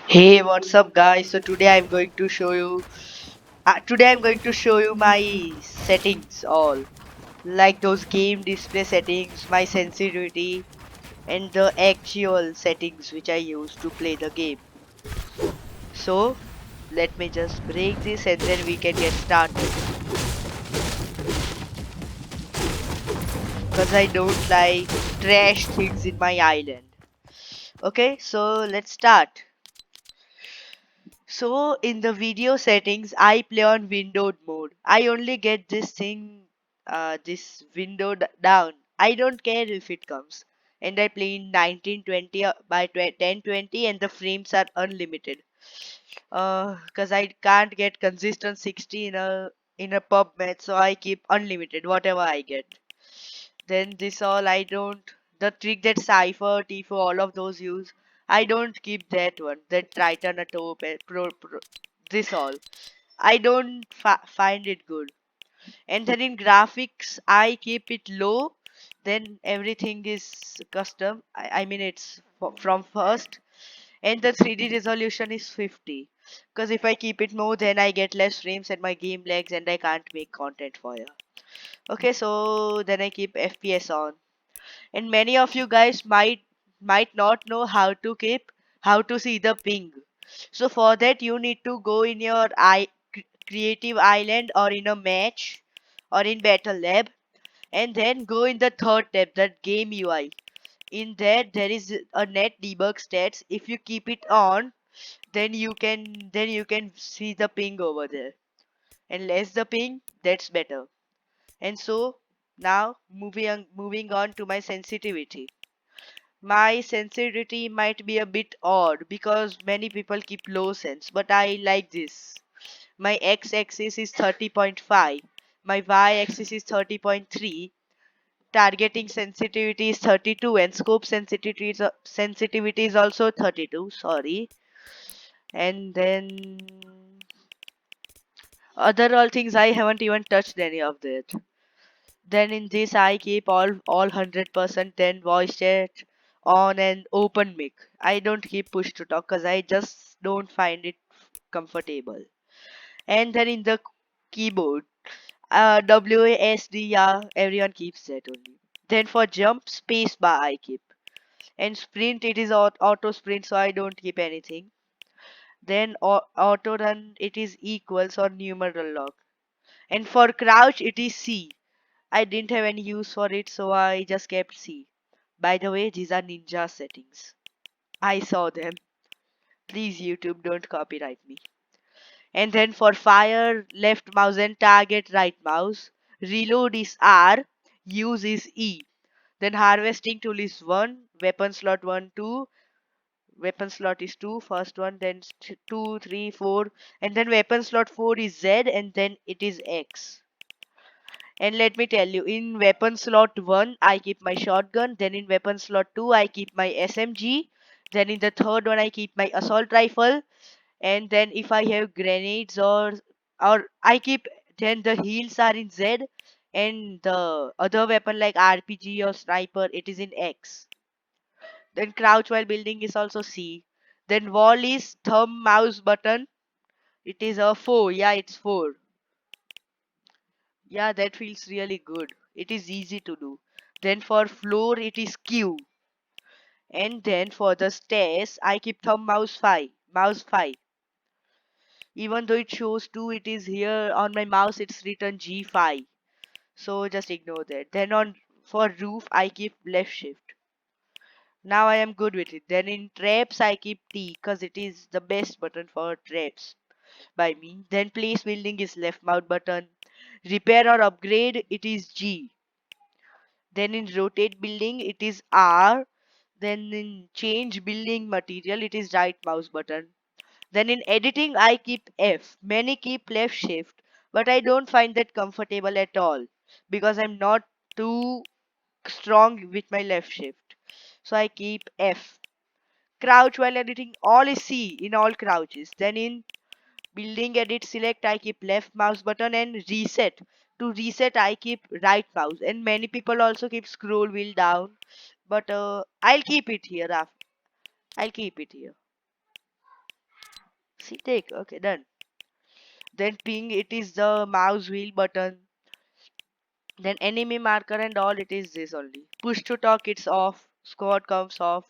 Hey, what's up, guys? So today I'm going to show you my settings all, like those game display settings, my sensitivity, and the actual settings which I use to play the game. So let me just break this and then we can get started. Cause I don't like trash things in my island. Okay, so let's start. So in the video settings, I play on windowed mode. I only get this thing, this window down. I don't care if it comes. And I play in 1920 by 1020 and the frames are unlimited. Cause I can't get consistent 60 in a pub match, so I keep unlimited whatever I get. Then this all I don't the trick that Cypher, Tifo, all of those use. I don't keep that one. That Triton a top this all. I don't find it good. And then in graphics I keep it low. Then everything is custom. I mean it's from first. And the 3D resolution is 50. Because if I keep it more, then I get less frames and my game lags and I can't make content for you. Okay, so then I keep FPS on, and many of you guys might not know how to see the ping. So for that you need to go in your creative island or in a match or in battle lab, and then go in the third tab, that game UI. In there is a net debug stats. If you keep it on, then you can see the ping over there, and less the ping, that's better. And so now moving on to my sensitivity. My sensitivity might be a bit odd because many people keep low sense, but I like this. My x-axis is 30.5, my y-axis is 30.3, targeting sensitivity is 32, and scope sensitivity is also 32. Sorry, and then other all things I haven't even touched any of that. Then in this I keep all 100%, then voice chat on and open mic. I don't keep push to talk because I just don't find it comfortable. And then in the keyboard, WASD, yeah, everyone keeps that only. Then for jump, space bar I keep. And sprint, it is auto sprint, so I don't keep anything. Then auto run, it is equals or numeral lock. And for crouch, it is C. I didn't have any use for it, so I just kept C. By the way, these are ninja settings. I saw them. Please, YouTube, don't copyright me. And then for fire, left mouse and target, right mouse. Reload is R, use is E. Then harvesting tool is 1, weapon slot 1, 2. Weapon slot is 2, first one, then 2, 3, 4. And then weapon slot 4 is Z, and then it is X. And let me tell you, in weapon slot 1, I keep my shotgun. Then in weapon slot 2, I keep my SMG. Then in the third one, I keep my assault rifle. And then if I have grenades or I keep, then the heals are in Z. And the other weapon like RPG or sniper, it is in X. Then crouch while building is also C. Then wall is thumb mouse button. It is a 4. Yeah, it's 4. Yeah, that feels really good. It is easy to do. Then for floor, it is Q. And then for the stairs, I keep thumb mouse 5. Mouse 5. Even though it shows 2, it is here on my mouse, it's written G5. So just ignore that. Then on for roof, I keep left shift. Now I am good with it. Then in traps, I keep T because it is the best button for traps by me. Then place building is left mouse button. Repair or upgrade, it is G. Then in rotate building, it is R. Then in change building material, it is right mouse button. Then in editing, I keep F. Many keep left shift, but I don't find that comfortable at all because I'm not too strong with my left shift. So I keep F. Crouch while editing, all is C in all crouches. Then in building edit select, I keep left mouse button, and reset. To reset, I keep right mouse. And many people also keep scroll wheel down, but I'll keep it here. I'll keep it here. See, take. Okay, done. Then ping, it is the mouse wheel button. Then enemy marker and all, it is this only. Push to talk, it's off. Squad comes off.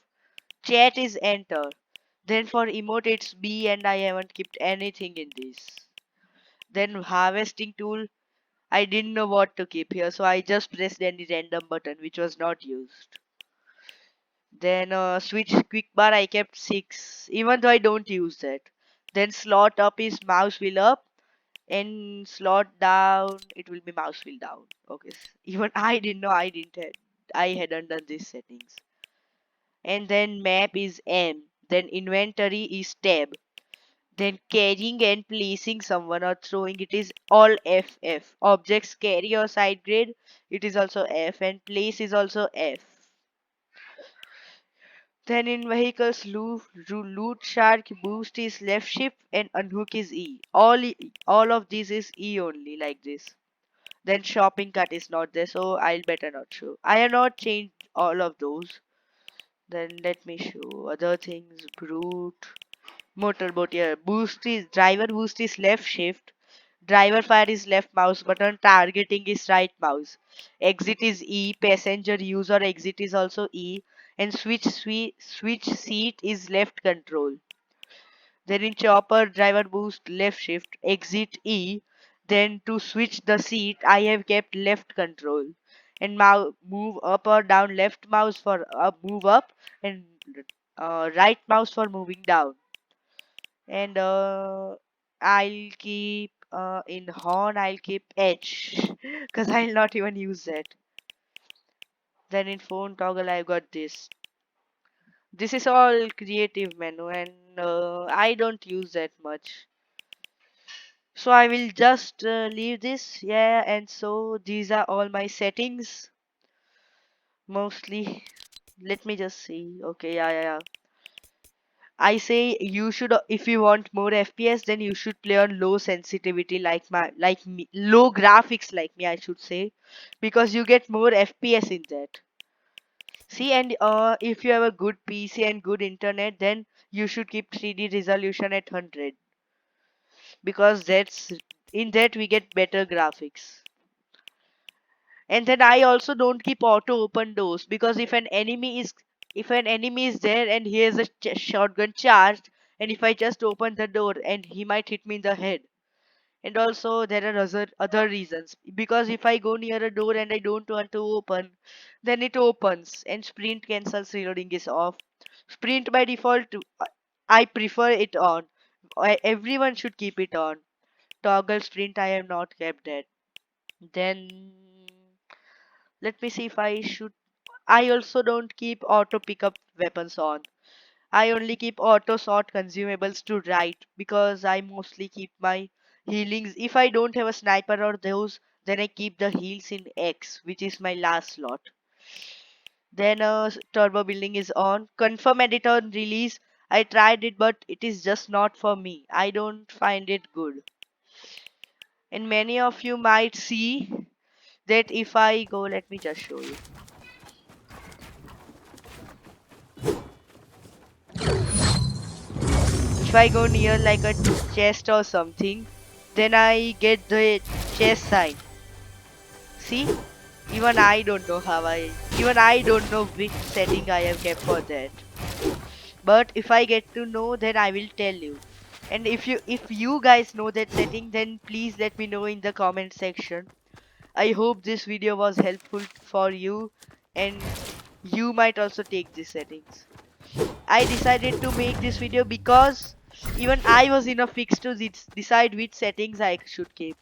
Chat is enter. Then for emote, it's B, and I haven't kept anything in this. Then harvesting tool, I didn't know what to keep here, so I just pressed any random button which was not used. Then switch quick bar, I kept 6, even though I don't use that. Then slot up is mouse wheel up, and slot down it will be mouse wheel down. Okay, even I didn't know I hadn't done these settings. And then map is M. Then inventory is tab. Then carrying and placing someone or throwing it is all FF. Objects carry or side grade, it is also F, and place is also F. Then in vehicles, loot shark boost is left shift and unhook is E. All of this is E only like this. Then shopping cart is not there, so I'll better not show. I have not changed all of those. Then let me show other things. Brute, motorboat here. Driver boost is left shift. Driver fire is left mouse button. Targeting is right mouse. Exit is E. Passenger use or exit is also E. And switch seat is left control. Then in chopper, driver boost left shift. Exit E. Then to switch the seat, I have kept left control. And move up or down, left mouse for up, move up, and right mouse for moving down. And I'll keep in horn, I'll keep H because I'll not even use that. Then in phone toggle, I've got this. This is all creative menu, and I don't use that much. So I will just leave this. Yeah, and so these are all my settings mostly. Let me just see. Okay, yeah. I say you should, if you want more FPS, then you should play on low sensitivity like me, low graphics like me, I should say, because you get more FPS in that. See, and if you have a good PC and good internet, then you should keep 3D resolution at 100, because that's in that we get better graphics. And then I also don't keep auto open doors, because if an enemy is there and he has a shotgun charged, and if I just open the door and he might hit me in the head. And also there are other reasons, because if I go near a door and I don't want to open, then it opens and sprint cancels, reloading is off. Sprint by default, I prefer it on. Everyone should keep it on. Toggle sprint, I have not kept that. Then let me see if I should. I also don't keep auto pickup weapons on. I only keep auto sort consumables to right, because I mostly keep my healings. If I don't have a sniper or those, then I keep the heals in X, which is my last slot. Then turbo building is on. Confirm editor release. I tried it, but it is just not for me. I don't find it good. And many of you might see that if I go, let me just show you. If I go near like a chest or something, then I get the chest sign. See? Even I don't know which setting I have kept for that. But if I get to know, then I will tell you. And if you guys know that setting, then please let me know in the comment section. I hope this video was helpful for you, and you might also take these settings. I decided to make this video because even I was in a fix to decide which settings I should keep,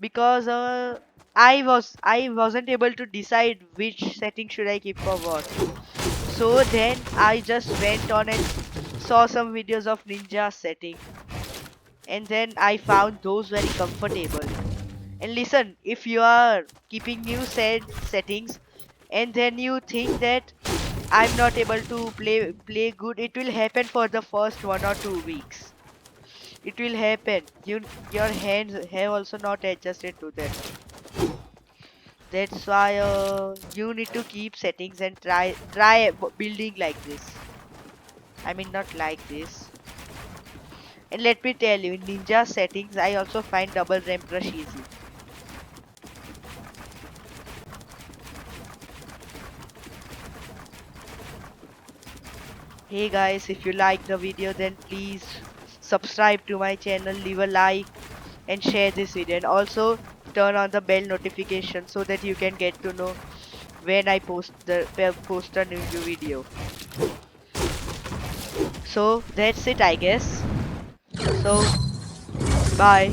because I wasn't able to decide which setting should I keep for what. So then I just went on and saw some videos of Ninja setting, and then I found those very comfortable. And listen, if you are keeping new settings and then you think that I'm not able to play good, it will happen for the first 1 or 2 weeks. It will happen. Your hands have also not adjusted to that. That's why you need to keep settings and try building like this. I mean, not like this. And let me tell you, in Ninja settings, I also find double ramp rush easy. Hey guys, if you like the video, then please subscribe to my channel, leave a like and share this video, and also turn on the bell notification so that you can get to know when I post a new video. So that's it, I guess. So bye.